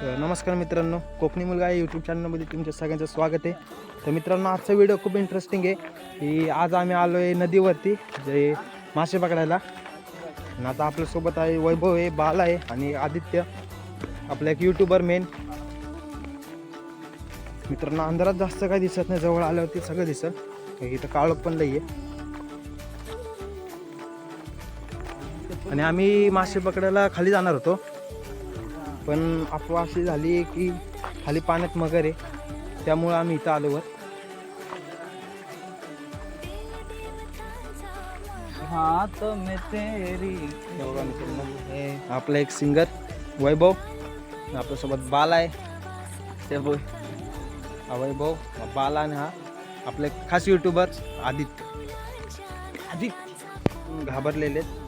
तर नमस्कार मित्रांनो, कोकणी मुलगा या यूट्यूब चॅनलमध्ये तुमच्या सगळ्यांचं स्वागत आहे. तर मित्रांनो, आजचा व्हिडिओ खूप इंटरेस्टिंग आहे की आज आम्ही आलो आहे नदीवरती जे मासे पकडायला. आणि आता आपल्यासोबत आहे वैभव आहे, बाला आहे आणि आदित्य आपला एक यूट्यूबर मेन. मित्रांनो, अंधारात जास्त काही दिसत नाही, जवळ आल्यावरती सगळं दिसत. इथं काळोख पण लई आहे आणि आम्ही मासे पकडायला खाली जाणार होतो, पण अफवा अशी झाली की खाली पाण्यात मगर आहे, त्यामुळे आम्ही इथं आलो वर. हाथ में तेरी. हे आपला एक सिंगर वैभव, आपल्यासोबत बाला आहे. ते बोल हा वैभव, हा बाला आणि हा आपले खास यूट्यूबर आदित्य. घाबरलेले आहेत.